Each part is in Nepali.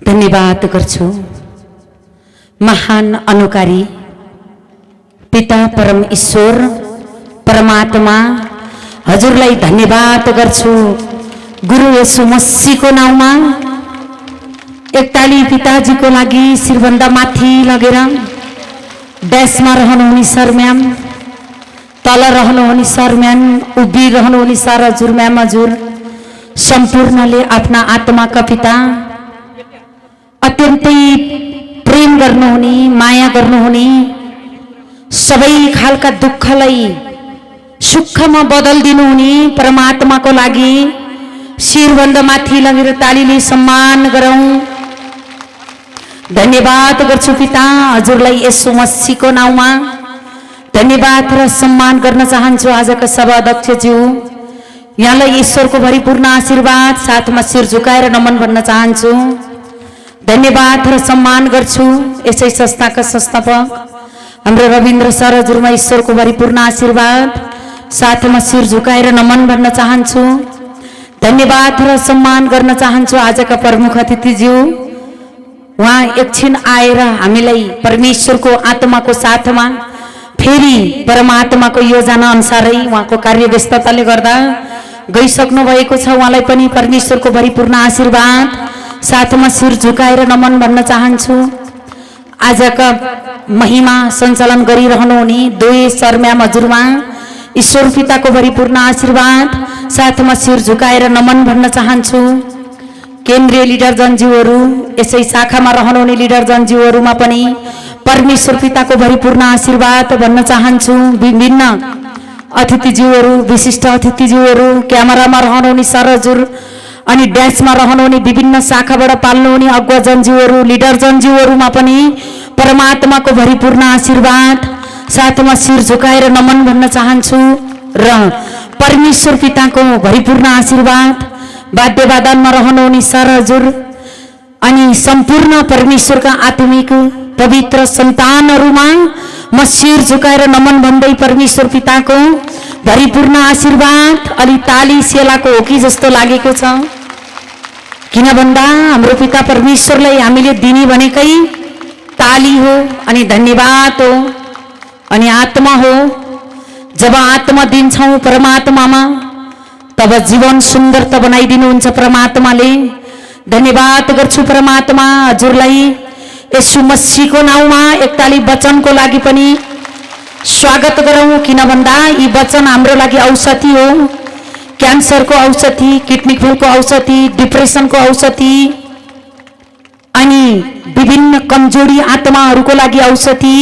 धन्यवाद गर्छु महान अनुकारी पिता परम ईश्वर परमात्मा हजुरलाई धन्यवाद गर्छु गुरु येशू मसीहको नाउँमा। एकताली पिताजीको लागि शिरभन्दा माथि लगेर ड्यासमा रहनुहुने सर म्याम, तल रहनुहुने सर म्याम, उभि रहनुहुने सर हजुर म्याम, हजुर सम्पूर्णले आफ्ना आत्माका पिता अत्यन्तै प्रेम गर्नुहुने माया गर्नुहुने सबै खालका दुःखलाई सुखमा बदलिदिनुहुने परमात्माको लागि शिरभन्दा माथि लगेर तालीले सम्मान गरौं। धन्यवाद गर्छु पिता हजुरलाई येशू मसीहको नाउँमा धन्यवाद र सम्मान गर्न चाहन्छु। आजका सभा अध्यक्षज्यू यहाँलाई ईश्वरको भरिपूर्ण आशीर्वाद साथमा शिर झुकाएर नमन भन्न चाहन्छु। धन्यवाद र सम्मान गर्छु यसै संस्थाका संस्थापक हाम्रो रविन्द्र सर हजुरमा ईश्वरको भरिपूर्ण आशीर्वाद साथमा शिर झुकाएर नमन भन्न चाहन्छु। धन्यवाद र सम्मान गर्न चाहन्छु आजका प्रमुख अतिथिज्यू उहाँ एकछिन आएर हामीलाई परमेश्वरको आत्माको साथमा फेरि परमात्माको योजना अनुसारै उहाँको कार्य व्यस्तताले गर्दा गइसक्नु भएको छ। उहाँलाई पनि परमेश्वरको भरिपूर्ण आशीर्वाद साथमा शिर झुकाएर नमन भन्न चाहन्छु। आजका महिमा सञ्चालन गरिरहनुहुने दुई सर म्याम हजुरमा ईश्वर पिताको भरिपूर्ण आशीर्वाद साथमा शिर झुकाएर नमन भन्न चाहन्छु। केन्द्रीय लिडर जनज्यूहरू यसै शाखामा रहनुहुने लिडर जनज्यूहरूमा पनि परमेश्वर पिताको भरिपूर्ण आशीर्वाद भन्न चाहन्छु। विभिन्न अतिथिज्यूहरू विशिष्ट अतिथिज्यूहरू क्यामेरामा रहनुहुने सर हजुर अनि ड्यासमा रहनुहुने विभिन्न शाखाबाट पाल्नुहुने अगुवा जनज्यूहरू लिडर जनज्यूहरूमा पनि परमात्माको भरिपूर्ण आशीर्वाद साथमा शिर झुकाएर नमन भन्न चाहन्छु र परमेश्वर पिताको भरिपूर्ण आशीर्वाद वाद्यवादनमा रहनुहुने सर हजुर अनि सम्पूर्ण परमेश्वरका आत्मिक पवित्र सन्तानहरूमा म शिर झुकाएर नमन भन्दै परमेश्वर पिताको भरिपूर्ण आशीर्वाद अलि ताली सेलाको हो कि जस्तो लागेको छ। किन भन्दा हाम्रो पिता परमेश्वरलाई हामीले दिने भनेकै ताली हो अनि धन्यवाद हो अनि आत्मा हो। जब आत्मा दिन्छौं परमात्मामा तब जीवन सुन्दर त बनाइदिनुहुन्छ परमात्माले। धन्यवाद गर्छु परमात्मा हजुरलाई येशू मसीहको नाउँमा। एकताली वचनको लागि पनि स्वागत गरौं किन भन्दा यी वचन हाम्रो लागि औषधि हो। क्यान्सरको औषधि, किडनी फेलको औषधि, डिप्रेसनको औषधि अनि विभिन्न कमजोरी आत्माहरूको लागि औषधि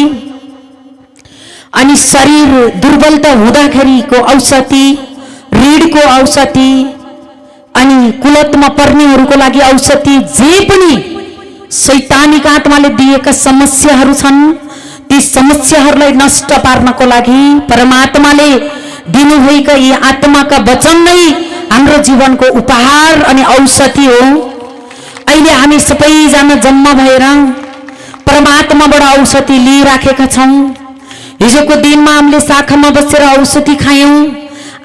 अनि शरीर दुर्बलता हुँदाखेरिको औषधि, ऋणको औषधि अनि कुलतमा पर्नेहरूको लागि औषधि। जे पनि शैतानिक आत्माले दिएका समस्याहरू छन् ती समस्याहरूलाई नष्ट पार्नको लागि परमात्माले दिनुभएका यी आत्माका वचन नै हाम्रो जीवनको उपहार अनि औषधि हो। अहिले हामी सबैजना जम्मा भएर परमात्माबाट औषधि लिइराखेका छौं। हिजोको दिनमा हामीले शाखामा बसेर औषधि खायौं।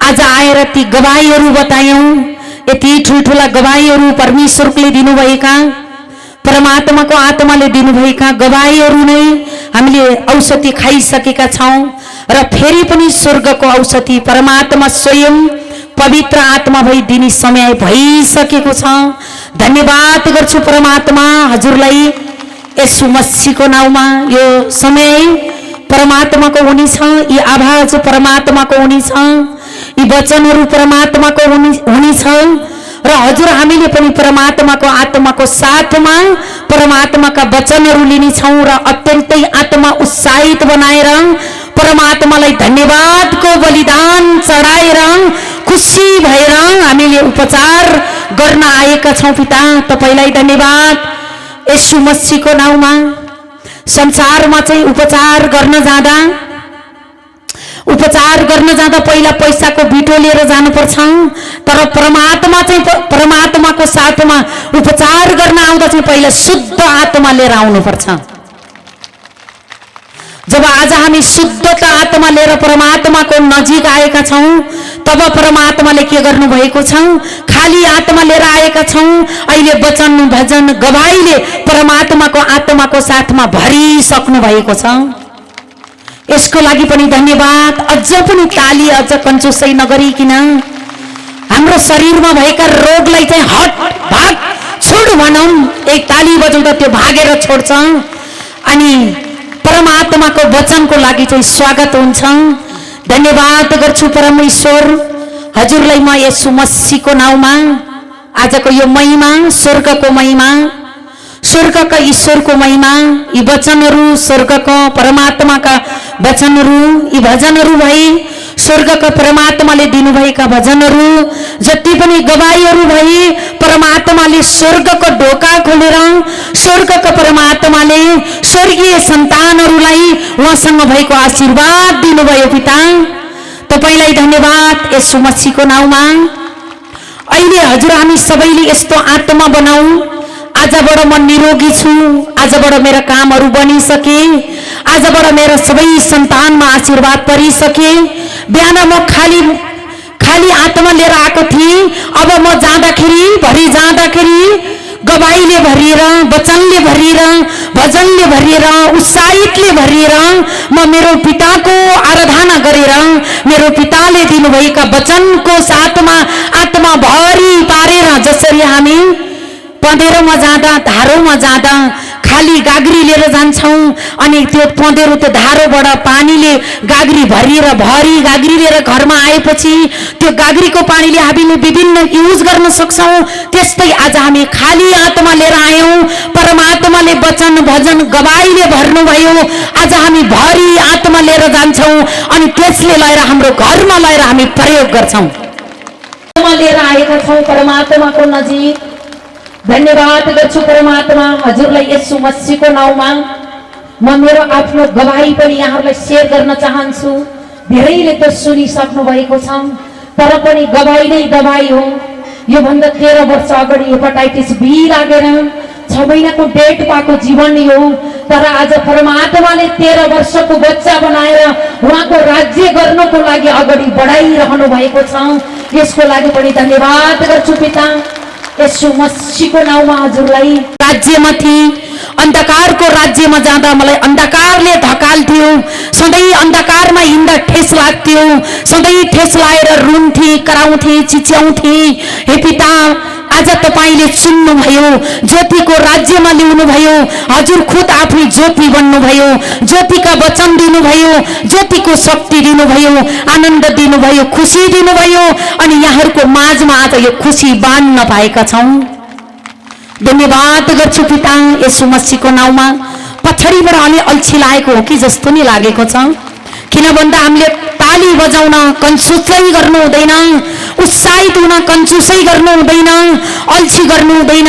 आज आएर ती गवाईहरू बतायौं। यति ठुल्ठुला गवाईहरू परमेश्वरले दिनुभएका परमात्माको आत्माले दिनुभएका गवाईहरू नै हामीले औषधि खाइसकेका छौं र फेरि पनि स्वर्गको औषधि परमात्मा स्वयं पवित्र आत्मा भई दिने समय भइसकेको छ। धन्यवाद गर्छु परमात्मा हजुरलाई येशू मसीहको नाउँमा। यो समय परमात्माको हुनेछ, यी आवाज परमात्माको हुनेछ, यी वचनहरू परमात्माको हुनेछ र हजुर हामीले पनि परमात्माको आत्माको साथमा परमात्माका वचनहरू लिनेछौं र अत्यन्तै आत्मा उत्साहित बनाएर परमात्मालाई धन्यवादको बलिदान चढाएर खुसी भएर हामीले उपचार गर्न आएका छौं। पिता तपाईलाई धन्यवाद येशू मसीहको नाउँमा। संसारमा चाहिँ उपचार गर्न जाँदा पहिला पैसाको बिटो लिएर जानुपर्छ, तर परमात्माको साथमा उपचार गर्न आउँदा चाहिँ पहिला शुद्ध आत्मा लिएर आउनुपर्छ। जब आज हामी शुद्धता आत्मा लिएर परमात्माको नजिक आएका छौं तब परमात्माले के गर्नु भएको छ खाली आत्मा लिएर आएका छौं अहिले वचन भजन गवाईले परमात्माको आत्माको साथमा भरिसक्नु भएको छ यसको लागि पनि धन्यवाद अझ पनि ताली अझ कन्जुसै नगरिकिन हाम्रो शरीरमा भएका रोगलाई चाहिँ हट भाग छोड भनौं एक ताली बजाउँदा त्यो भागेर छोड्छ अनि परमात्माको वचनको लागि चाहिँ स्वागत हुन्छ धन्यवाद गर्छु परमेश्वर हजुरलाई म येशू मसीहको नाउँमा आजको यो महिमा स्वर्गको महिमा स्वर्गका ईश्वरको महिमा यी वचनहरू स्वर्गको परमात्माका वचनहरू यी भजनहरू भई स्वर्गका परमात्माले दिनुभएका भजनहरू जति पनि गवाईहरू भई परमात्माले स्वर्गको ढोका खोलेर स्वर्गका परमात्माले स्वर्गीय सन्तानहरूलाई उहाँसँग भएको आशीर्वाद दिनुभयो पिता तपाईलाई धन्यवाद येशू मसीहको नाउँमा अहिले हजुर हामी सबैले यस्तो आत्मा बनाऊ आजबाट म निरोगी छु आजबाट मेरा कामहरू बनिसके आजबाट मेरा सबै सन्तानमा आशीर्वाद परिसके बिहान म खाली आत्मा लिएर आएको थिएँ अब म जाँदाखेरि गवाईले भरिएर वचनले भरिएर भजनले भरिएर उत्साहितले भरिएर म मेरो पिताको आराधना गरेर मेरो पिताले दिनुभएका वचनको साथमा आत्मा भरि पारेर जसरी हामी पँधेरोमा जाँदा धारोमा जाँदा खाली गाग्री लिएर जान्छौं अनि त्यो पँधेरो त्यो धारोबाट पानीले गाग्री भरिएर भरि गाग्री लिएर घरमा आएपछि त्यो गाग्रीको पानीले हामीले विभिन्न युज गर्न सक्छौं त्यस्तै आज हामी खाली आत्मा लिएर आयौं परमात्माले वचन भजन गवाईले भर्नुभयो आज हामी भरि आत्मा लिएर जान्छौं अनि त्यसले लिएर हाम्रो घरमा लिएर हामी प्रयोग गर्छौं आत्मा लिएर आएका छौं परमात्माको नजिक धन्यवाद गर्छु परमात्मा हजुरलाई येशू मसीहको नाउँमा म मेरो आफ्नो गवाही पनि यहाँहरूलाई शेयर गर्न चाहन्छु धेरैले त सुनिसक्नु भएको छ तर पनि गवाही नै गवाही हो यो भन्दा 13 वर्ष अगाडि हेपाटाइटिस बी लागेर 6 महिनाको डेट पाएको जीवन हो तर आज परमात्माले 13 वर्षको बच्चा बनाएर उहाँको राज्य गर्नको लागि अगाडि बढाइरहनु भएको छ यसको लागि पनि धन्यवाद गर्छु पिता येशू मसीहको नाउँमा हजुरलाई राज्यमा थिए अन्धकारको राज्यमा जाँदा मलाई अन्धकारले धकाल्थ्यो सधैँ अन्धकारमा हिँड्दा ठेस लाग्थ्यो सधैँ ठेस लाएर रुन्थे कराउँथे चिच्याउँथे हे पिता आज तपाईले चुन्नु भयो ज्योतिको राज्यमा ल्याउनु भयो हजुर खुद आफै ज्योति बन्नु भयो ज्योतिका वचन दिनु भयो ज्योतिको शक्ति दिनु भयो आनन्द दिनु भयो खुशी दिनु भयो अनि यहाँहरुको माझमा आज यो खुशी बाँड्न पाएका छौं धन्यवाद गर्छु पिता येशू मसीहको नाउँमा पछाडीबाट अलि अल्छी लागेको हो कि जस्तो नि लागेको छ किन भन्दा हामीले ताली बजाउन कन्जुसै गर्नु हुँदैन उत्साहित हुन कन्जुसै गर्नु हुँदैन अल्छी गर्नु हुँदैन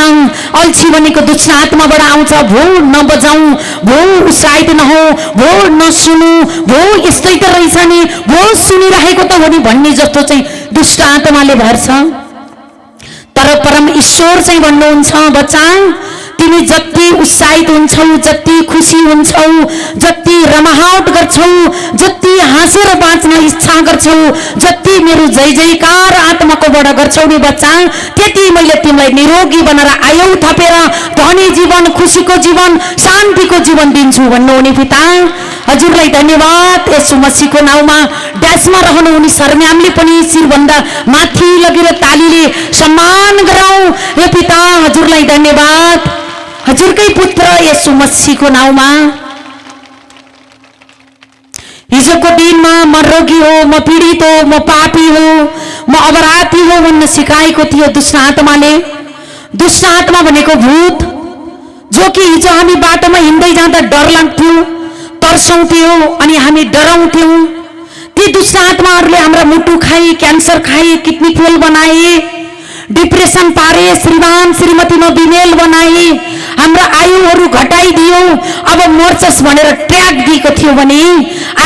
अल्छी भनेको दुष्ट आत्माबाट आउँछ भो नबजाऊ भो उत्साहित नहो भो नसुनु भो यस्तै त रहेछ नि भो सुनिरहेको त हो नि भन्ने जस्तो चाहिँ दुष्ट आत्माले भर्छ तर परम ईश्वर चाहिँ भन्नुहुन्छ बच्चा तिमी जति उत्साहित हुन्छौ जति खुशी हुन्छौ जति रमाहट गर्छौ जति हाँसेर बाँच्न इच्छा गर्छौ जति मेरो जय जयकार आत्माकोबाट गर्छौ नि बच्चा त्यति मैले तिमीलाई निरोगी बनाएर आयौ थपेर धनी जीवन खुशीको जीवन शान्तिको जीवन दिन्छु भन्नु हुने पिता हजुरलाई धन्यवाद येशू मसीहको नाउँमा ड्यासमा रहनु हुने सरम्यामले पनि शिरभन्दा माथि लगेर तालीले सम्मान गराऊ हे पिता हजुरलाई धन्यवाद हजुरकै पुत्र येशू मसीहको नाउँमा हिजोको दिनमा म रोगी हो म पीडित हो म पापी हो म अपराधी हो भन्न सिकाएको थियो दुष्ट आत्माले दुष्ट आत्मा भनेको भूत जो कि हिजो हामी बाटोमा हिँड्दै जाँदा डर लाग्थ्यो तर्साउँथ्यो अनि हामी डराउँथ्यौं ती दुष्ट आत्माहरूले हाम्रा मुटु खाए क्यान्सर खाए किडनी फेल बनाए डिप्रेसन पारे श्रीमान श्रीमतीमा बिमेल बनाए हाम्रा आयुहरू घटाइदियो अब मर्चस भनेर ट्र्याक दिएको थियो भने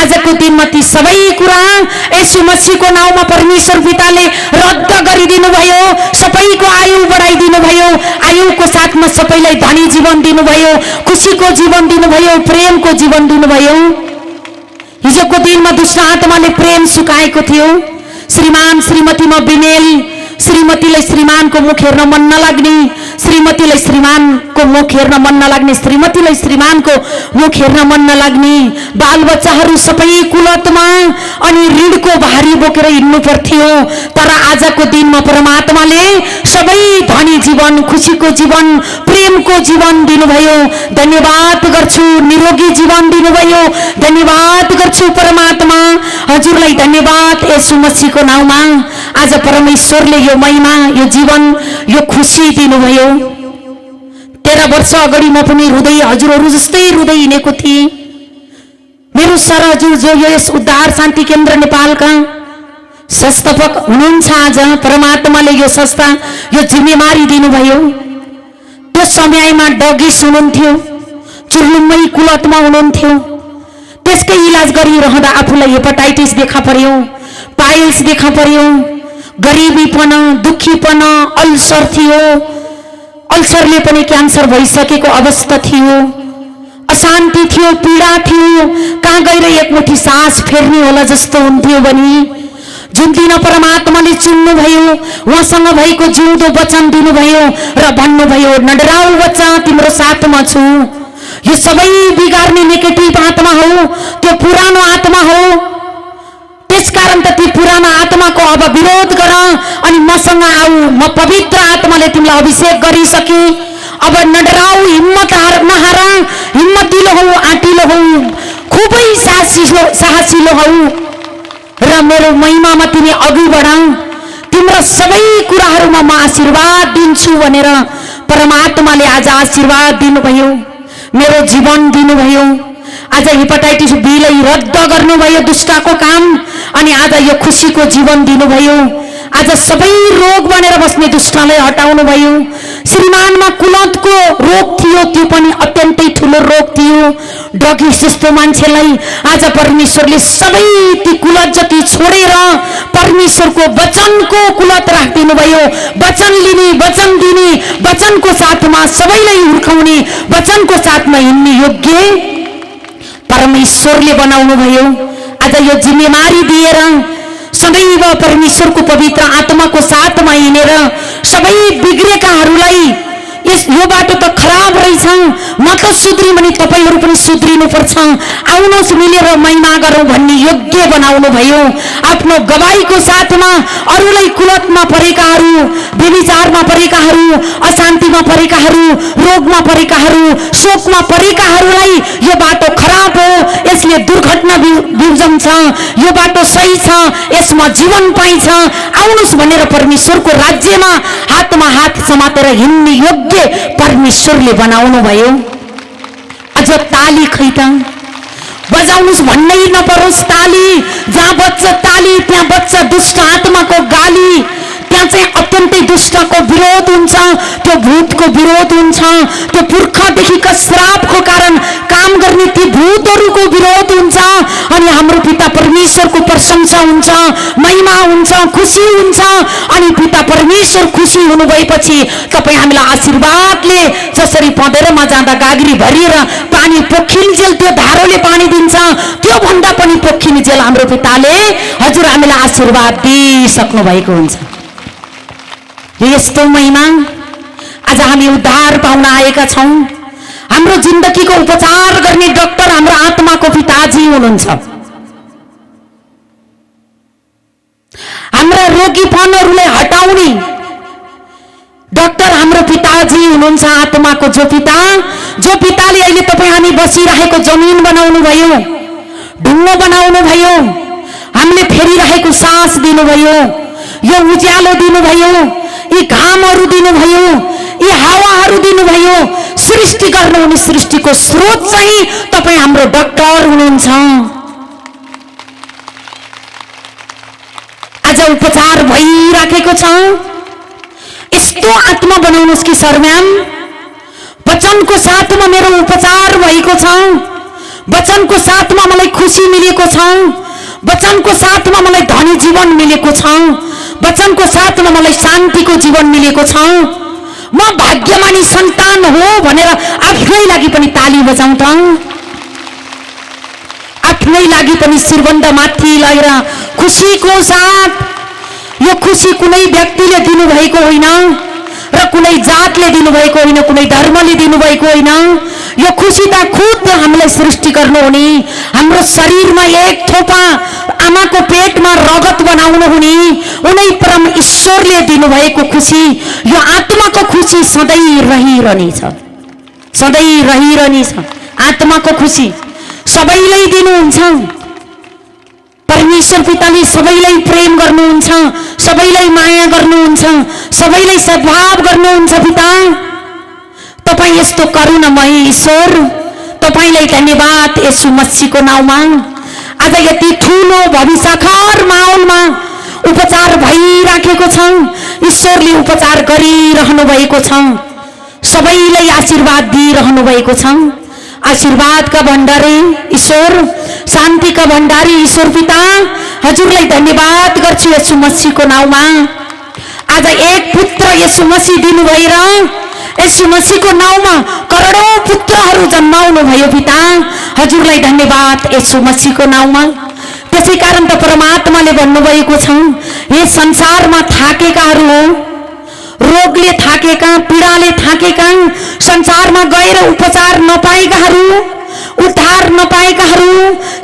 आजको दिनमा ती सबै कुरा येशू मसीहको नाउँमा परमेश्वर पिताले रद्द गरिदिनु भयो सबैको आयु बढाइदिनु भयो आयुको साथमा सबैलाई धनी जीवन दिनुभयो खुशीको जीवन दिनुभयो प्रेमको जीवन दिनुभयो हिजोको दिनमा दुष्ट आत्माले प्रेम सुकाएको थियो। श्रीमान श्रीमतीमा बिमेल, श्रीमतीलाई श्रीमानको मुख हेर्न मन नलाग्ने, श्रीमतीलाई श्रीमानको मुख हेर्न मन नलाग्ने, श्रीमतीलाई श्रीमानको मुख हेर्न मन नलाग्ने, बालबच्चाहरू सबै कुलतमा अनि ऋणको भारी बोकेर हिँड्नु पर्थ्यो। तर आजको दिनमा परमात्माले सबै धनी जीवन, खुसीको जीवन, प्रेमको जीवन दिनुभयो। धन्यवाद गर्छु, निरोगी जीवन दिनुभयो। धन्यवाद गर्छु परमात्मा, हजुरलाई धन्यवाद येशू मसीहको नाउँमा। आज परमेश्वरले यो महिमा, यो जीवन, यो खुसी दिनुभयो। 13 वर्ष अगाडि म पनि हृदय हजुरहरू जस्तै हृदय हिँडेको थिएँ। मेरो सर हजुर जो यस उद्धार शान्ति केन्द्र नेपालका संस्थापक हुनुहुन्छ, आज परमात्माले यो संस्था, यो जिम्मेवारी दिनुभयो। त्यो समयमा डगिस हुनुहुन्थ्यो, चुर्लुम्मै कुलतमा हुनुहुन्थ्यो। त्यसकै इलाज गरिरहँदा आफूलाई हेपाटाइटिस देखा पर्यो, पाइल्स देखा पर्यो, गरिबीपन, दुखीपन, अल्सर थियो। अल्सरले पनि क्यान्सर भइसकेको अवस्था थियो। अशान्ति थियो, पीडा थियो। कहाँ गएर एकमुठी सास फेर्ने होला जस्तो हुन्थ्यो भने जुन दिन परमात्माले चुन्नुभयो, उहाँसँग भएको जिउँदो वचन दिनुभयो र भन्नुभयो, नडराऊ बच्चा, तिम्रो साथमा छु। यो सबै बिगार्ने नेगेटिभ आत्मा हो, त्यो पुरानो आत्मा हो। त्यसकारण त ती पुरानो आत्माको अब विरोध गर अनि मसँग आऊ। म पवित्र आत्माले तिमीलाई अभिषेक गरिसके। अब नडराऊ, हिम्मत नहार, हिम्मतिलो हौ, आँटिलो हौ, खुबै साहसिलो हौ र मेरो महिमामा तिमी अघि बढ। तिम्रो सबै कुराहरूमा म आशीर्वाद दिन्छु भनेर परमात्माले आज आशीर्वाद दिनुभयो, मेरो जीवन दिनुभयो। आज हेपाटाइटिस बीलाई रद्द गर्नुभयो दुष्टको काम, अनि आज यो खुसीको जीवन दिनुभयो। आज सबै रोग बनेर बस्ने दुष्टलाई हटाउनु भयो। श्रीमानमा कुलतको रोग थियो, त्यो पनि अत्यन्तै ठुलो रोग थियो। डगिस जस्तो मान्छेलाई आज परमेश्वरले सबै ती कुलत जति छोडेर परमेश्वरको वचनको कुलत राखिदिनु भयो। वचन लिने, वचन दिने, वचनको साथमा सबैलाई हुर्काउने, वचनको साथमा हिँड्ने योग्य परमेश्वरले बनाउनु भयो। आज यो जिम्मेवारी दिएर सदैव परमेश्वरको पवित्र आत्माको साथमा हिँडेर सबै बिग्रेकाहरूलाई यो बाटो त खराब रहेछ, म त सुध्रिनु भने तपाईहरू पनि सुध्रिनु पर्छ, आउनुहोस् मिलेर महिमा गरौँ भन्ने योग्य बनाउनु भयो। आफ्नो गवाईको साथमा अरूलाई कुलतमा परेकाहरू, व्यभिचारमा परेकाहरू, अशान्तिमा परेकाहरू, रोगमा परेकाहरू, शोकमा परेकाहरूलाई यो बाटो खराब हो, यसले दुर्घटना बिउजन्छ, यो बाटो सही छ, यसमा जीवन पाइन्छ, आउनुहोस् भनेर परमेश्वरको राज्यमा हातमा हात समातेर हिँड्ने योग्य परमेश्वरले बनाउनु भयो। अझ ताली खै त बजाउनुस् भन्नै नपरोस्। ताली जहाँ बज्छ ताली, त्यहाँ बज्छ दुष्ट आत्माको गाली, त्यहाँ चाहिँ अत्यन्तै दुष्टको विरोध हुन्छ, त्यो भूतको विरोध हुन्छ, त्यो पुर्खादेखिका श्रापको कारण काम गर्ने ती भूतहरूको विरोध हुन्छ। अनि हाम्रो पिता परमेश्वरको प्रशंसा हुन्छ, महिमा हुन्छ, खुसी हुन्छ। अनि पिता परमेश्वर खुसी हुनु भएपछि तपाईँ हामीलाई आशीर्वादले जसरी पँधेरोमा जाँदा गाग्री भरिएर पानी पोखिन्जेल त्यो धारोले पानी दिन्छ, त्यो भन्दा पनि पोखिन्जेल हाम्रो पिताले हजुर हामीलाई आशीर्वाद दिइसक्नु भएको हुन्छ। यस्तो महिमा आज हामी उद्धार पाउन आएका छौँ। हाम्रो जिन्दगीको उपचार गर्ने डाक्टर हाम्रो आत्माको पिताजी हुनुहुन्छ। हाम्रा रोगीपनहरूलाई हटाउने डाक्टर हाम्रो पिताजी हुनुहुन्छ, आत्माको जो पिताले अहिले तपाईँ हामी बसिरहेको जमिन बनाउनु भयो, ढुङ्गो बनाउनु भयो, हामीले फेरिरहेको सास दिनुभयो, यो उज्यालो दिनुभयो, यी घामहरू दिनुभयो, यी हावाहरू दिनुभयो। सृष्टि गर्नुहुने सृष्टिको स्रोत चाहिँ तपाईँ हाम्रो डाक्टर हुनुहुन्छ। आज उपचार भइराखेको छ। यस्तो आत्मा बनाउनुहोस् कि सरम्याम वचनको साथमा मेरो उपचार भएको छ, वचनको साथमा मलाई खुसी मिलेको छ, वचनको साथमा मलाई धनी जीवन मिलेको छ, वचनको साथमा मलाई शान्तिको जीवन मिलेको छ। म भाग्यमानी सन्तान हो भनेर आफै लागि पनि ताली बजाउँ त। आफ्नै लागि पनि शिरबन्द माथि लगेर खुसीको साथ, यो खुसी कुनै व्यक्तिले दिनुभएको होइन र कुनै जातले दिनुभएको होइन, कुनै धर्मले दिनुभएको होइन। यो खुसी त खुद हामीलाई सृष्टि गर्नुहुने, हाम्रो शरीरमा एक थोपा आमाको पेटमा रगत बनाउनु हुने उनै परम ईश्वरले दिनुभएको खुसी, यो आत्माको खुसी सधैँ रहिरहनेछ, सधैँ रहिरहनेछ। आत्माको खुसी सबैलाई दिनुहुन्छ। परमेश्वर पिताले सबैलाई प्रेम गर्नुहुन्छ, सबैलाई माया गर्नुहुन्छ, सबैलाई सद्भाव गर्नुहुन्छ। पिता, तपाईँ यस्तो करुणामय ईश्वर, तपाईँलाई धन्यवाद येशू मसीहको नाउँमा। आज यति ठुलो भविष्यकर माहौलमा उपचार भइराखेको छ, ईश्वरले उपचार गरिरहनु भएको छ, सबैलाई आशीर्वाद दिइरहनु भएको छ। आशीर्वादका भण्डारी ईश्वर, शान्तिका भण्डारी ईश्वर पिता, हजुरलाई धन्यवाद गर्छु येशू मसीहको नाउँमा। आज एक पुत्र येशू मसीह दिनुभएर येशू मसीहको नाउँमा करोडौं पुत्रहरू जन्माउनु भयो पिता, हजुरलाई धन्यवाद येशू मसीहको नाउँमा। त्यसै कारण त परमात्माले भन्नुभएको छ, यस संसारमा थाकेकाहरू हो, रोगले थाकेका, पीडाले थाकेका, संसारमा गएर उपचार नपाएकाहरू, उद्धार नपाएकाहरू,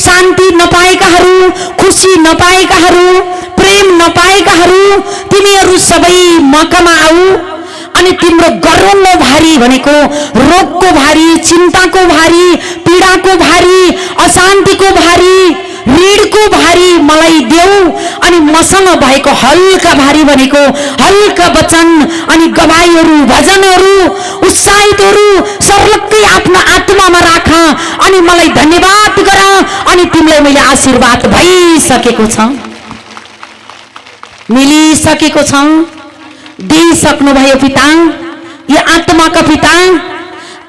शान्ति नपाएकाहरू, खुसी नपाएकाहरू, प्रेम नपाएकाहरू, तिमीहरू सबै मकमा आऊ अनि तिम्रो गरुङको भारी भनेको रोगको भारी, चिन्ताको भारी, पीडाको भारी, अशान्तिको भारी, ऋणको भारी मलाई देऊ अनि मसँग भएको हल्का भारी भनेको हल्का वचन अनि गवाईहरू, भजनहरू, उत्साहितहरू सर्लक्कै आफ्नो आत्मामा राख अनि मलाई धन्यवाद गर अनि तिमीलाई मैले आशीर्वाद भइसकेको छ, मिलिसकेको छ, दिइसक्नु भयो पिता। यो आत्माका पिता,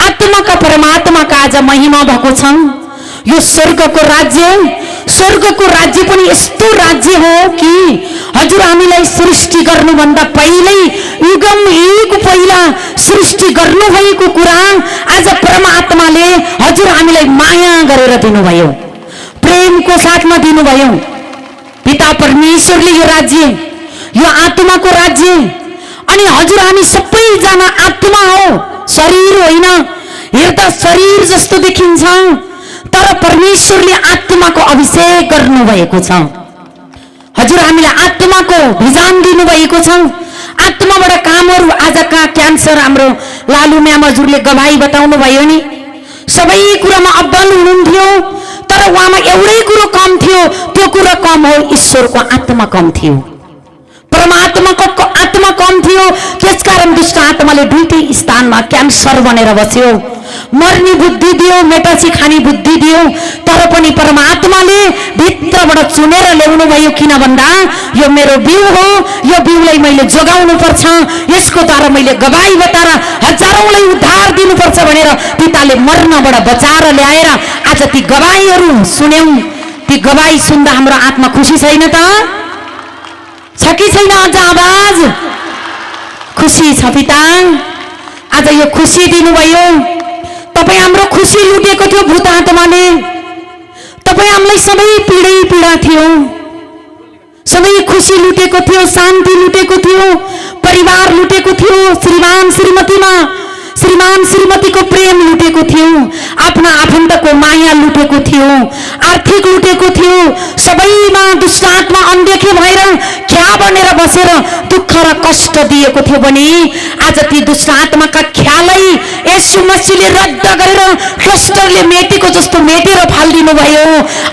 आत्माका परमात्माका आज महिमा भएको छ। यो स्वर्गको राज्य पनि यस्तो राज्य हो कि हजुर हामीलाई सृष्टि गर्नुभन्दा पहिल्यै, युगम युग पहिला सृष्टि गर्नुभएको कुरा आज परमात्माले हजुर हामीलाई माया गरेर दिनुभयो, प्रेमको साथमा दिनुभयो। पिता परमेश्वरले यो राज्य, यो आत्माको राज्य अनि हजुर हामी सबैजना आत्मा हो, शरीर होइन। हेर्दा शरीर जस्तो देखिन्छ तर परमेश्वरले आत्माको अभिषेक गर्नुभएको छ। हजुर हामीलाई आत्माको भिजन दिनुभएको छ। आत्माबाट कामहरू आजका क्यान्सर हाम्रो लालु म्याम हजुरले गवाई बताउनु भयो नि, सबै कुरामा अब्बल हुनुहुन्थ्यो तर उहाँमा एउटै कुरो कम थियो, त्यो कुरो कम हो ईश्वरको आत्मा कम थियो, परमात्माको आत्मा कम थियो। त्यसकारण दुष्ट आत्माले दुईटै स्थानमा क्यान्सर बनेर बस्यो, मर्ने बुद्धि दियो, मेटासी खाने बुद्धि दियो, तर पनि परमात्माले भित्रबाट चुनेर ल्याउनु भयो। किन भन्दा यो मेरो बिउ हो, यो बिउलाई मैले जोगाउनु पर्छ, यसको द्वारा मैले गवाई बताएर हजारौंलाई उद्धार दिनुपर्छ भनेर पिताले मर्नबाट बचाएर ल्याएर आज ती गवाईहरू सुन्यौं। ती गवाई सुन्दा हाम्रो आत्मा खुसी छैन त? छ कि छैन? अझ आवाज खुसी छ पिता। आज यो खुसी दिनुभयो। तपाईँ हाम्रो खुसी लुटेको थियो भूत आत्माले, तपाईँ हामीलाई सबै पीडा थियो, सबै खुसी लुटेको थियो, शान्ति लुटेको थियो, परिवार लुटेको थियो, श्रीमान श्रीमतीको प्रेम लुटेको थियो, आफ्ना आफन्तको माया लुटेको थियो, आर्थिक लुटेको थियो, सबैमा दुष्ट आत्मा अनदेखे भएर ख्या बनेर बसेर दुःख र कष्ट दिएको थियो भने आज ती दुष्ट आत्माका ख्यालै येशू मसीहले रद्द गरेर कष्टले मेटेको जस्तो मेटेर फालिदिनु भयो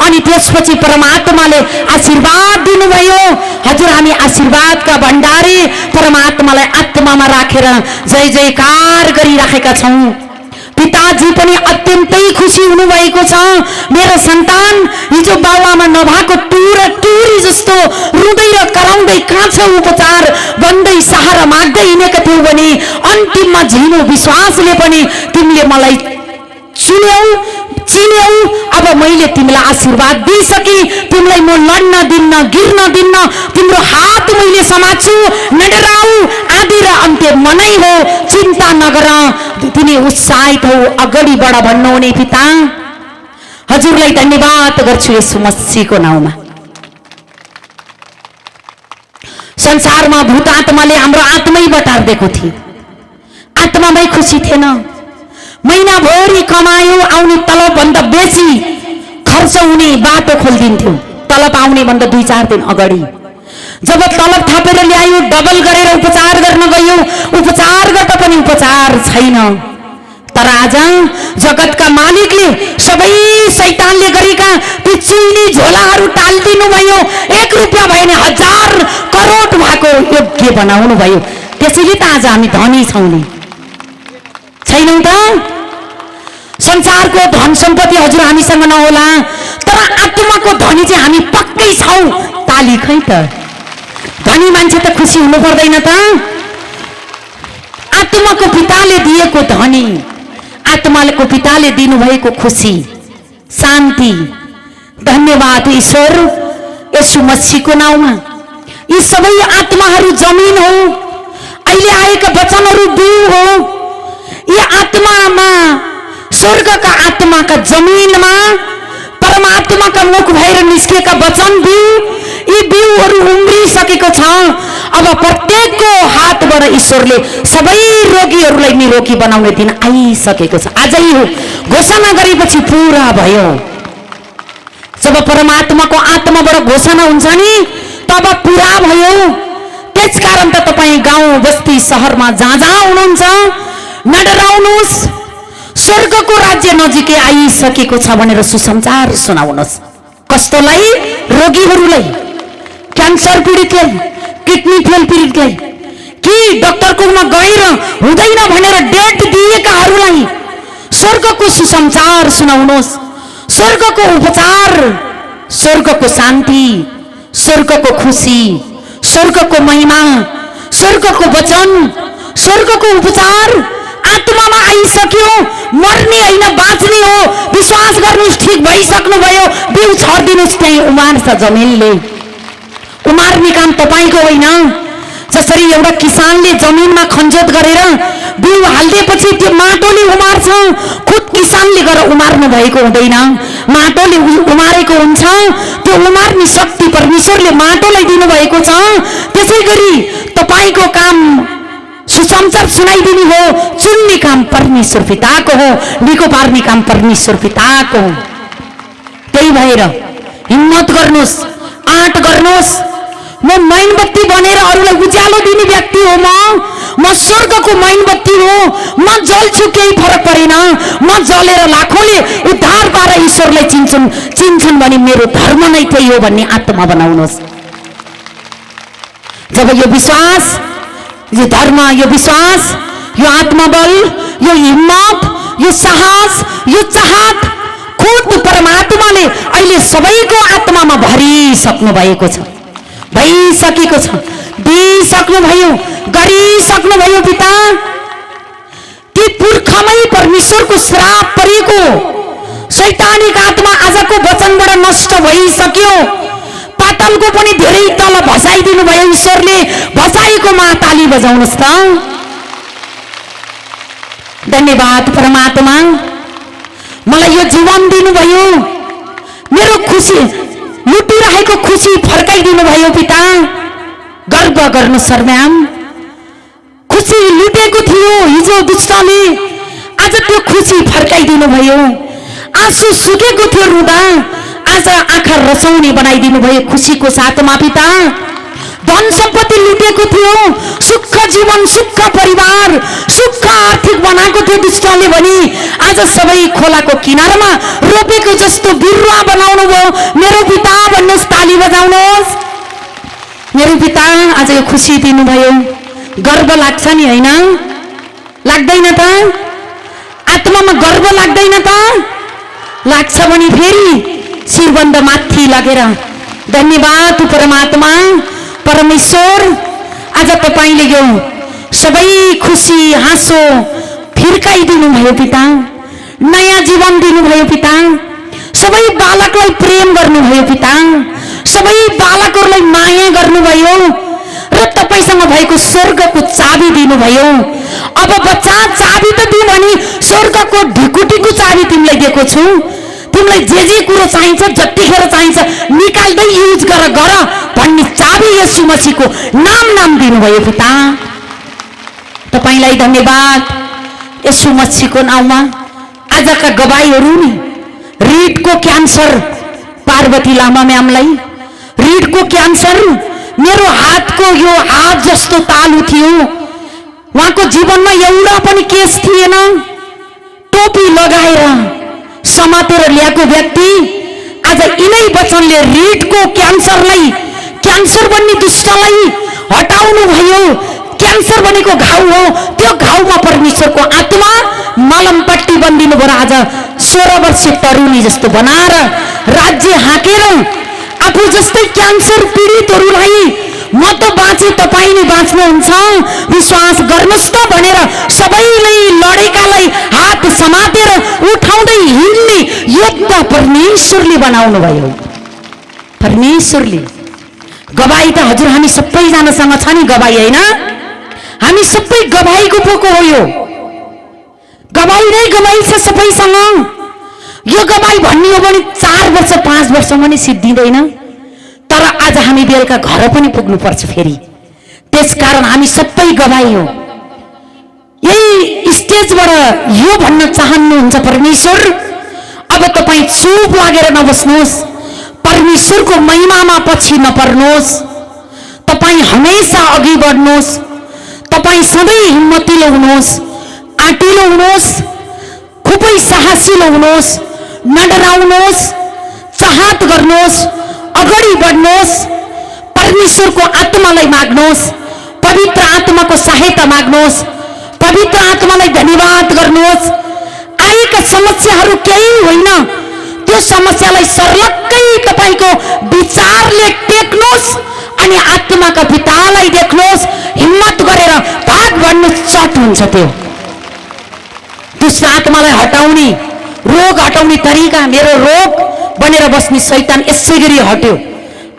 अनि त्यसपछि परमात्माले आशीर्वाद दिनुभयो। हजुर हामी आशीर्वादका भण्डारी परमात्मालाई आत्मामा राखेर जय जयकार गरिराखेका छौं। पिताजी पनि अत्यन्तै खुसी हुनुभएको छ। मेरो सन्तान हिजो बाबुआमा नभएको टुरी जस्तो रुँदै र कराउँदै काँचो उपचार बन्दै सहारा माग्दै हिँडेका थियौ भने अन्तिममा झिनो विश्वासले पनि तिमीले मलाई चिन्यौ। अब मैले तिमीलाई आशीर्वाद दिइसके, तिमीलाई म लड्न दिन्न, गिर्न दिन्न, तिम्रो हात मैले समात्छु। नडराऊ, आदि र अन्त्य मनै हो, चिन्ता नगर, तिमी उत्साहित हौ, अगाडि बढ भन्नुहुने पिता। हजुरलाई धन्यवाद गर्छु येशू मसीहको नाउँमा। संसारमा भूत आत्माले हाम्रो आत्मै बटार्दिएको थियो, आत्मामै खुसी थिएन। महिनाभरि कमायो, आउने तलबभन्दा बेसी खर्च हुने बाटो खोलिदिन्थ्यो। तलब आउने भन्दा 2-4 दिन अगाडि जब तलब थपेर ल्यायो, डबल गरेर उपचार गर्न गयो, उपचार गर्दा पनि उपचार छैन। तर आज जगतका मालिकले सबै शैतानले गरेका ती चुल्ली झोलाहरू टालिदिनु भयो। 1 रुपैयाँ भएन 1000 करोड भएको योग्य बनाउनु भयो। त्यसैले त आज हामी धनी छौँ नि, छैनौँ त? संसारको धन सम्पत्ति हजुर हामीसँग नहोला, तर आत्माको धनी चाहिँ हामी पक्कै छौँ। ताली खै त? धनी मान्छे त खुसी हुनु पर्दैन त? आत्माको पिताले दिएको धनी, आत्माको पिताले दिनुभएको खुसी, शान्ति। धन्यवाद ईश्वर येशू मसीहको नाउँमा। यी सबै आत्माहरू जमिन हो, अहिले आएका वचनहरू बिउ हो। यी आत्मामा, स्वर्गका आत्माका जमिनमा परमात्माका मुख भएर निस्केका वचन बिउ, यी बिउहरू उम्रिसकेको छ। अब प्रत्येकको हातबाट ईश्वरले सबै रोगीहरूलाई निरोगी बनाउने दिन आइसकेको छ। आजै हो घोषणा गरेपछि पुरा भयो। जब परमात्माको आत्माबाट घोषणा हुन्छ नि तब पुरा भयो। त्यसकारण त तपाईँ गाउँ बस्ती सहरमा जहाँ जहाँ हुनुहुन्छ नडराउनुहोस्, स्वर्गको राज्य नजिकै आइसकेको छ भनेर सुसमाचार सुनाउनुहोस्। कस्तोलाई? रोगीहरूलाई, क्यान्सर पीडितलाई, किडनी फेल पीडितलाई, कि डाक्टरकोमा गएर हुँदैन भनेर डेट दिएकाहरूलाई स्वर्गको सुसमाचार सुनाउनुहोस्। स्वर्गको उपचार, स्वर्गको शान्ति, स्वर्गको खुसी, स्वर्गको महिमा, स्वर्गको वचन, स्वर्गको उपचार आत्मामा आइसक्यो। मर्ने होइन बाँच्ने हो। विश्वास गर्नुहोस्, ठीक भइसक्नु भयो। बिउ छर्दिनुहोस्, त्यही उमार्छ जमिनले। उमार्ने काम तपाईँको होइन। जसरी एउटा किसानले जमिनमा खनजोत गरेर बिउ हालिदिएपछि त्यो माटोले उमार्छ, खुद किसानले गरेर उमार्नु भएको हुँदैन, माटोले उमारेको हुन्छ। त्यो उमार्ने शक्ति परमेश्वरले माटोलाई दिनुभएको छ। त्यसै गरी तपाईँको काम सुसमाचार सुनाइदिनु हो, चुन्ने काम परमेश्वर पिताको हो, निको पार्ने काम परमेश्वर पिताको हो। त्यही भएर हिम्मत गर्नुहोस्, आँट गर्नुहोस्। म मैनबत्ती बनेर अरूलाई उज्यालो दिने व्यक्ति हो। म स्वर्गको मैनबत्ती हो। म जल्छु, केही फरक परेन। म जलेर लाखौँले उद्धार पाएर ईश्वरलाई चिन्छन् भने मेरो धर्म नै त्यही हो भन्ने आत्मा बनाउनुहोस्। जब यो विश्वास, यो धर्म, यो विश्वास, यो आत्मबल, यो हिम्मत, यो साहस, यो चाहत खुद परमात्माले अहिले सबैको आत्मामा भरिसक्नु भएको छ, भइसकेको छ, दिइसक्नुभयो, गरिसक्नुभयो। पिता, ती पुर्खामै परमेश्वरको श्राप परेको शैतानिक आत्मा आजको वचनबाट नष्ट भइसक्यो। पातलको पनि धेरै तल भसाइदिनु भयो ईश्वरले। भसाइकोमा ताली बजाउनुहोस् त। धन्यवाद परमात्मा, मलाई यो जीवन दिनुभयो, मेरो खुसी लुटिरहेको खुसी फर्काइदिनु भयो। पिता, गर्व गर्नु सर्वनाम। खुसी लुटेको थियो हिजो दुष्टले, आज त्यो खुसी फर्काइदिनु भयो। आँसु सुकेको थियो रुँदा, आज आँखा रसाउने बनाइदिनु भयो खुसीको साथमा। पिता, धन सम्पत्ति लुटेको थियो, सुख जीवन, सुख परिवार, सुख आर्थिक बनाएको थियो दुष्टले भने, आज सबै खोलाको किनारमा रोपेको जस्तो बिरुवा बनाउनु भयो। मेरो पिता भन्नुहोस्, ताली बजाउनुहोस्। मेरो पिता, आज यो खुसी दिनुभयो। गर्व लाग्छ नि, होइन? लाग्दैन त? आत्मामा गर्व लाग्दैन त? लाग्छ भने फेरि शिरबन्द माथि लगेर धन्यवाद परमात्मा, परमेश्वर। आज तपाईँले यो सबै खुसी हाँसो फिर्काइदिनु भयो पिता, नयाँ जीवन दिनुभयो पिता। सबै बालकलाई प्रेम गर्नुभयो पिता, सबै बालकहरूलाई माया गर्नुभयो र तपाईँसँग भएको स्वर्गको चाबी दिनुभयो। अब बच्चा, चाबी त दिउँ भने स्वर्गको ढिकुटीको चाबी तिमीलाई दिएको छु। ती तिमीलाई जे कुरो चाहिन्छ जतिखेर चाहिन्छ निकाल्दै युज गर भन्ने चाबी येशू मसीहको नाम दिनुभयो पिता। तपाईलाई धन्यवाद येशू मसीहको नाउँमा। आजका गवाईहरू नि रीढको क्यान्सर पार्वती लामा म्यामलाई, रीढको क्यान्सर मेरो हातको यो हात जस्तो तालु थियो। उहाँको जीवनमा एउटा पनि केस थिएन। टोपी लगाएर समातेर ल्याएको व्यक्ति आज यिनै वचनले रीढको क्यान्सरलाई, क्यान्सर भन्ने दुष्टलाई हटाउनु भयो। क्यान्सर भनेको घाउ हो, त्यो घाउमा परमेश्वरको आत्मा मलमपट्टी बन्दिनु भयो। आज 16 वर्षीय तरुणी जस्तो बनाएर राज्य हाँकेर आफू जस्तै क्यान्सर पीडितहरूलाई म त बाँचे तपाईँ नै बाँच्नुहुन्छ विश्वास गर्नुस् त भनेर सबैले लडेकालाई हात समातेर उठाउँदै हिँड्ने योद्धा परमेश्वरले बनाउनु भयो। परमेश्वरले गवाई त हजुर हामी सबैजनासँग छ नि गवाई, होइन? हामी सबै गवाईको पोको हो। यो गवाई नै गवाई छ सबैसँग। यो गवाई भन्ने हो भने 4 वर्ष 5 वर्षमा नि सिद्धिँदैन, तर आज हामी बेलुका घर पनि पुग्नु पर्छ फेरि। त्यसकारण हामी सबै गवाई हो। यही स्टेजबाट यो भन्न चाहनुहुन्छ परमेश्वर, अब तपाईँ चुप लागेर नबस्नुहोस्, परमेश्वरको महिमामा पछि नपर्नुहोस्। तपाईँ हमेशा अघि बढ्नुहोस्। तपाईँ सधैँ हिम्मतिलो हुनुहोस्, आँटिलो हुनुहोस्, खुबै साहसिलो हुनुहोस्, नडराउनुहोस्, चाहत गर्नुहोस्, अगाडि बढ्नुहोस्। परमेश्वरको आत्मालाई माग्नुहोस्, पवित्र आत्माको सहायता माग्नुहोस्, पवित्र आत्मालाई धन्यवाद गर्नुहोस्। आएका समस्याहरू केही होइन, त्यो समस्यालाई सर्लक्कै तपाईको विचारले टेक्नुहोस् अनि आत्माका पितालाई देख्नुहोस्। हिम्मत गरेर भाग बढ्नु चट हुन्छ। त्यो दुष्ट आत्मालाई हटाउने, रोग हटाउने तरिका, मेरो रोग बनेर बस्ने शैतान यसै गरी हट्यो।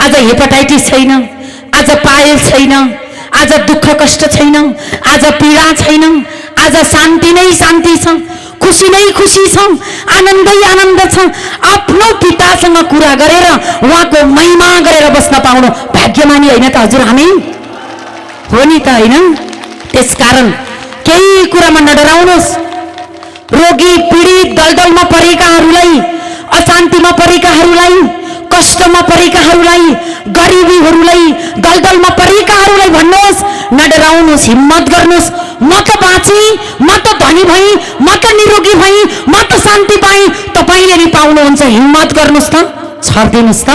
आज हेपाटाइटिस छैन, आज पायल छैन, आज दुःख कष्ट छैन, आज पीडा छैन, आज शान्ति नै शान्ति छ, खुसी नै खुसी छ, आनन्दै आनन्द छ। आफ्नो पितासँग कुरा गरेर उहाँको महिमा गरेर बस्न पाउनु भाग्यमानी होइन त हजुर? हामी हो नि त, होइन? त्यसकारण केही कुरामा नडराउनुहोस्। रोगी पीडित दलदलमा परेकाहरूलाई, अशान्तिमा परेकाहरूलाई, कष्टमा परेकाहरूलाई, गरिबीहरूलाई, दलदलमा परेकाहरूलाई भन्नुहोस्, नडराउनुहोस्, हिम्मत गर्नुहोस्। म त बाँची, म त धनी भई, म त निरोगी भई, म त शान्ति पाएँ, तपाईँले नि पाउनुहुन्छ। हिम्मत गर्नुहोस् त, छर्दिनुहोस् त,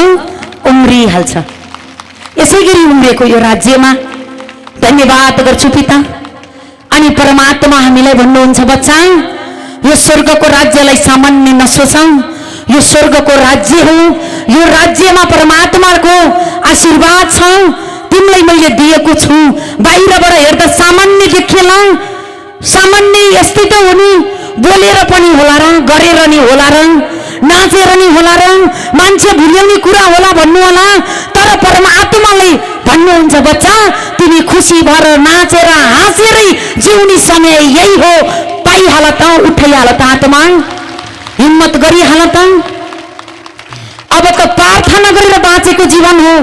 उम्रिहाल्छ। यसै गरी उम्रेको यो राज्यमा धन्यवाद गर्छु पिता। अनि परमात्मा हामीलाई भन्नुहुन्छ, बच्चा यो स्वर्गको राज्यलाई सामान्य नसोच, यो स्वर्गको राज्य हो। यो राज्यमा परमात्माको आशीर्वाद छ, तिमीलाई मैले दिएको छु। बाहिरबाट हेर्दा सामान्य देखिएला, सामान्य यस्तै त हो नि, बोलेर पनि होला र, गरेर नि होला र, नाचेर नि होला र, मान्छे भुल्याउने कुरा होला भन्नु होला, तर परमात्माले भन्नुहुन्छ, बच्चा तिमी खुसी भएर नाचेर हाँसेरै जिउने समय यही हो। पाइहाल त, उठाइहाल त, आत्मा हिम्मत गरिहाल त। अब त प्रार्थना गरेर बाँचेको जीवन हो।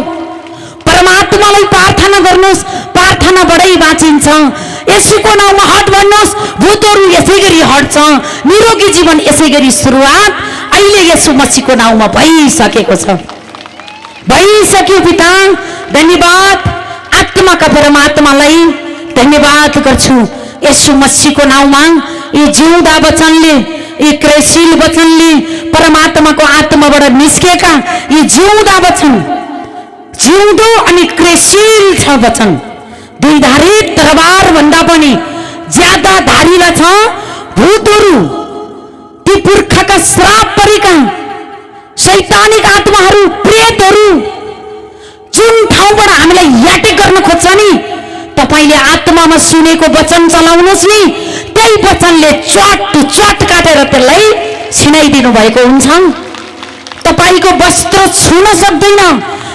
परमात्मालाई प्रार्थना गर्नुहोस्, प्रार्थनाबाटै बाँचिन्छ। यसैको नाउँमा हट भन्नुहोस्, भूतहरू यसै गरी हट्छ। निरोगी जीवन यसै गरी सुरुवात अहिले येशू मसीहको नाउँमा भइसकेको छ। भइसक्यो पिता, धन्यवाद। आत्माका परमात्मालाई धन्यवाद गर्छु येशू मसीहको नाउँमा। यो जिउँदा वचनले, यी क्रियाशील वचनले, परमात्माको आत्माबाट निस्केका यी जिउँदा वचन, जिउँदो अनि क्रियाशील छ वचन। दुई धारी तरबार भन्दा पनि ज्यादा धारिला छ। भूतहरू, ती पुर्खाका श्राप परेका शैतानिक आत्माहरू, प्रेतहरू जुन ठाउँबाट हामीलाई याटेक गर्न खोज्छ नि, तपाईले आत्मामा सुनेको वचन चलाउनुहोस् नि, त्यही वचनले चट काटेर त्यसलाई छिनाइदिनु भएको हुन्छ। तपाईको वस्त्र छुन सक्दैन,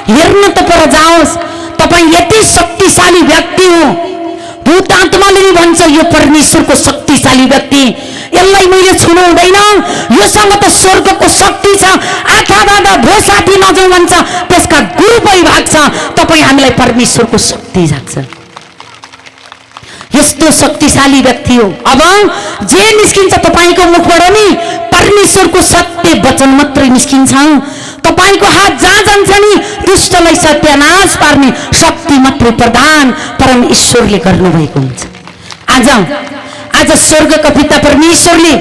हेर्न त पर जाओस्। तपाई यति शक्तिशाली व्यक्ति हो। भूत आत्माले नि भन्छ यो परमेश्वरको शक्तिशाली व्यक्ति, यसलाई मैले छुनु हुँदैन, योसँग त स्वर्गको शक्ति छ, आँखा बाँधा भोसाठी नजाउँ भन्छ, त्यसका गुरु भाग्छ, तपाईँ हामीलाई परमेश्वरको शक्ति जाग्छ। यस्तो शक्तिशाली व्यक्ति हो। अब जे निस्किन्छ तपाईको मुखबाट नि परमेश्वरको सत्य वचन मात्रै निस्किन्छ। तपाईको हात जहाँ जान्छ नि दुष्टलाई सत्यानाश पार्ने शक्ति मात्रै प्रदान परमेश्वरले गर्नुभएको हुन्छ। आज स्वर्गका पिता परमेश्वरले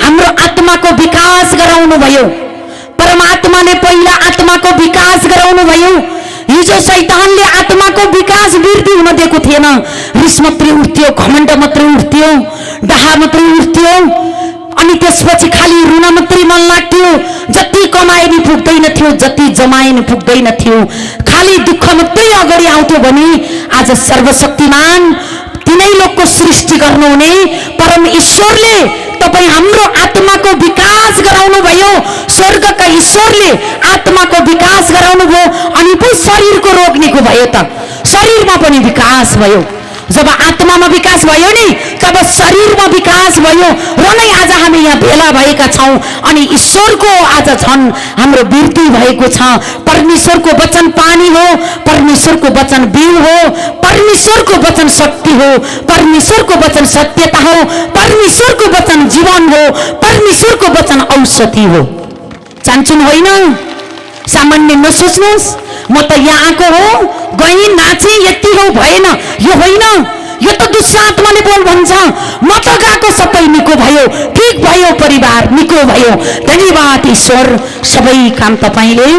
हाम्रो आत्माको विकास गराउनु भयो। परमात्माले पहिला आत्माको विकास गराउनु भयो। हिजो शैतानले आत्माको विकास वृद्धि हुन दिएको थिएन। रिस मात्रै उठ्थ्यो, घमण्ड मात्रै उठ्थ्यो, डाहा मात्रै उठ्थ्यो, अनि त्यसपछि खाली रुन मात्रै मन लाग्थ्यो। जति कमाए नि पुग्दैन थियो, जति जमाए नि पुग्दैन थियो, खाली दुःख मात्रै अगाडि आउँथ्यो। भने आज सर्वशक्तिमान तिनै लोकको सृष्टि गर्नुहुने परमेश्वरले तपाईँ हाम्रो आत्माको विकास गराउनु भयो। स्वर्गका ईश्वरले आत्माको विकास गराउनु भयो, अनि पो शरीरको रोग निको भयो। त शरीरमा पनि विकास भयो। जब आत्मामा विकास भयो नि तब शरीरमा विकास भयो र नै आज हामी यहाँ भेला भएका छौं। अनि ईश्वरको आज झन् हाम्रो वृद्धि भएको छ। परमेश्वरको वचन पानी हो, परमेश्वरको वचन बिउ हो, परमेश्वरको वचन शक्ति हो, परमेश्वरको वचन सत्यता हो, परमेश्वरको वचन जीवन हो, परमेश्वरको वचन औषधि हो। चाहन्छन् होइन? सामान्य नसोच्नुहोस् म त यहाँ आएको हो, गई नाचे, यति हो, भएन, यो होइन, यो त दुष्ट आत्माले बोल भन्छ। म त गएको, सबै निको भयो, ठीक भयो, परिवार निको भयो। धन्यवाद ईश्वर, सबै काम तपाईले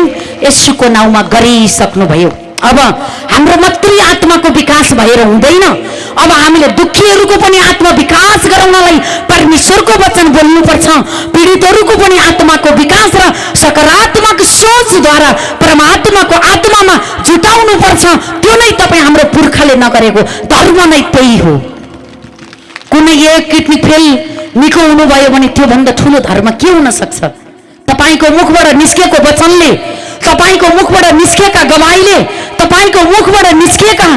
येशूको नाउँमा गरिसक्नु भयो। अब हाम्रो मात्रै आत्माको विकास भएर हुँदैन। अब हामीले दुखीहरूको पनि आत्मा विकास गराउनलाई परमेश्वरको वचन बोल्नुपर्छ। पीडितहरूको पनि आत्माको विकास र सकारात्मक सोचद्वारा परमात्माको आत्मामा जुटाउनु पर्छ। त्यो नै तपाईँ हाम्रो पुर्खाले नगरेको धर्म नै त्यही हो। कुनै एक किडनी फेल निको हुनुभयो भने त्योभन्दा ठुलो धर्म के हुन सक्छ? तपाईको मुखबाट निस्केको वचनले, तपाईको मुखबाट निस्केका गवाईले, तपाईको मुखबाट निस्केका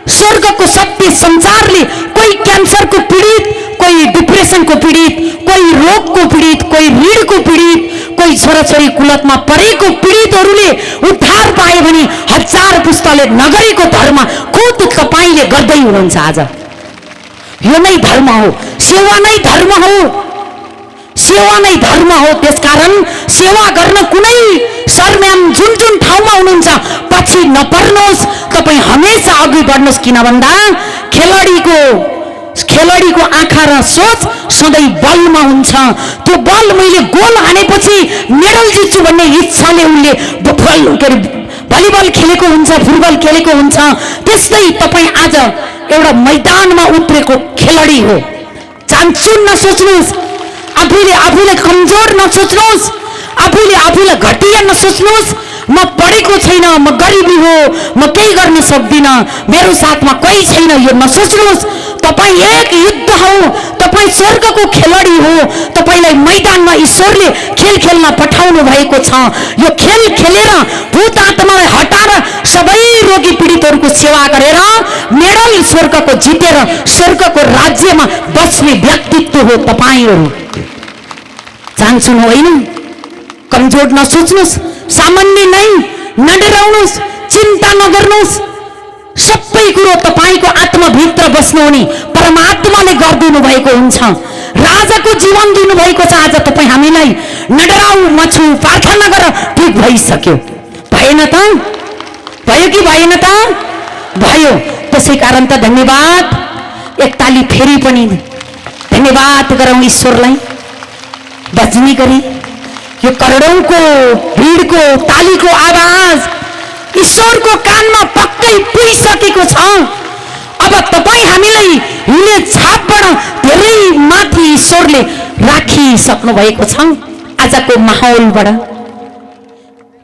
स्वर्गको सत्य संचारले कोही क्यान्सरको पीडित, कोही डिप्रेसनको पीडित, कोही रोगको पीडित, कोही ऋणको पीडित, कोही छोराछोरी कुलतमा परेको पीडितहरूले उद्धार पाए भने हजार पुस्ताले नगरेको धर्म खुद तपाईले गर्दै हुनुहुन्छ। आज यो नै धर्म हो, सेवा नै धर्म हो, सेवा नै धर्म हो। त्यसकारण सेवा गर्न कुनै सरम्याम जुन जुन ठाउँमा हुनुहुन्छ पछि नपर्नुहोस्, तपाईँ हमेशा अघि बढ्नुहोस्। किन भन्दा खेलाडीको आँखा र सोच सधैँ बलमा हुन्छ। त्यो बल मैले गोल हानेपछि मेडल जित्छु भन्ने इच्छाले उनले भलिबल खेलेको हुन्छ, फुटबल खेलेको हुन्छ। त्यस्तै तपाईँ आज एउटा मैदानमा उत्रेको खेलाडी हो। चान्चुन नसोच्नुहोस्, आफूले कमजोर नसोच्नुहोस्, आफूलाई घटिया नसोच्नुहोस्। म पढेको छैन, म गरिबी हो, म केही गर्न सक्दिनँ, मेरो साथमा कोही छैन, यो नसोच्नुहोस्। तपाईँ एक युद्ध हो, तपाईँ स्वर्गको खेलाडी हो। तपाईलाई मैदानमा ईश्वरले खेल खेल्न पठाउनु भएको छ। यो खेल खेलेर भूत आत्मालाई हटाएर सबै रोगी पीडितहरूको सेवा गरेर मेडल स्वर्गको जितेर स्वर्गको राज्यमा बस्ने व्यक्तित्व हो तपाईहरू। चाहन्छन् होइन? कमजोर नसोच्नुहोस्, सामान्य नै नडराउनुहोस्, चिन्ता नगर्नुहोस्। सबै कुरो तपाईको आत्माभित्र बस्नुहुने परमात्माले गरिदिनु भएको हुन्छ। राजाको जीवन दिनु भएको छ। आज तपाईँ हामीलाई नडराउ, म छु, प्रार्थना गर, ठीक भइसक्यो। भएन त? भयो कि भएन त? भयो। त्यसै कारण त धन्यवाद। एक ताली फेरि पनि धन्यवाद गरौँ ईश्वरलाई। बजनी गरी यो करोडौंको भीडको तालीको आवाज ईश्वरको कानमा पक्कै पुगिसकेको छ। अब तपाईँ हामीलाई हिँड्ने छापबाट धेरै माथि ईश्वरले राखिसक्नु भएको छ। आजको माहौलबाट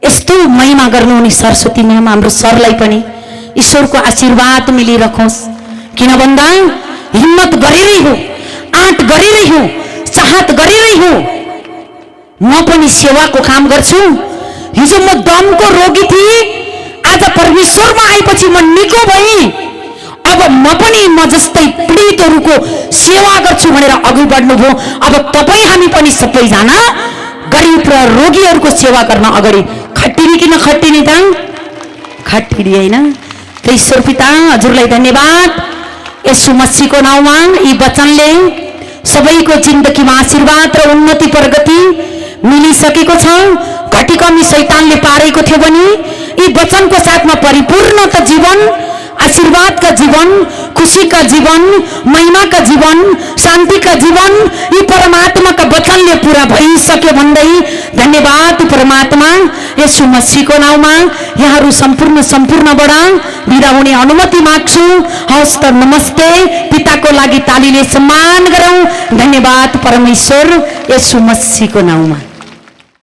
यस्तो महिमा गर्नुहुने सरस्वती म्याम हाम्रो सरलाई पनि ईश्वरको आशीर्वाद मिलिरहोस्। किन भन्दा हिम्मत गरेरै हो, आँट गरेरै हो, चाहत गरेरै हो। म पनि सेवाको काम गर्छु। हिजो म दमको रोगी थिएँ, आज परमेश्वरमा आएपछि म निको भएँ। अब म पनि म जस्तै पीडितहरूको सेवा गर्छु भनेर अघि बढ्नुभयो। अब तपाईँ हामी पनि सबैजना गरिब र रोगीहरूको सेवा गर्न अगाडि खट्टिने कि नखट्टिने त? खट्टिने होइन। ईश्वर पिता हजुरलाई धन्यवाद। यसु मसीहको नाउँमा यी वचनले सबैको जिन्दगीमा आशीर्वाद र उन्नति प्रगति मिलिसकेको छ। घटी कमी शैतानले पारेको थियो भने यी वचनको साथमा परिपूर्णता जीवन, आशीर्वाद का जीवन, खुशी का जीवन, महिमा का जीवन, शांति का जीवन यी परमात्मा का वचनले पूरा भइसक्यो भन्दै धन्यवाद परमात्मा। यसु मसीहको नाउँमा यहाँहरू सम्पूर्णबाट बिदा हुने अनुमति माग्छु। हवस् त, नमस्ते। पिताको लागि तालीले सम्मान गरौँ। धन्यवाद परमेश्वर, यसु मसीहको नाउँमा।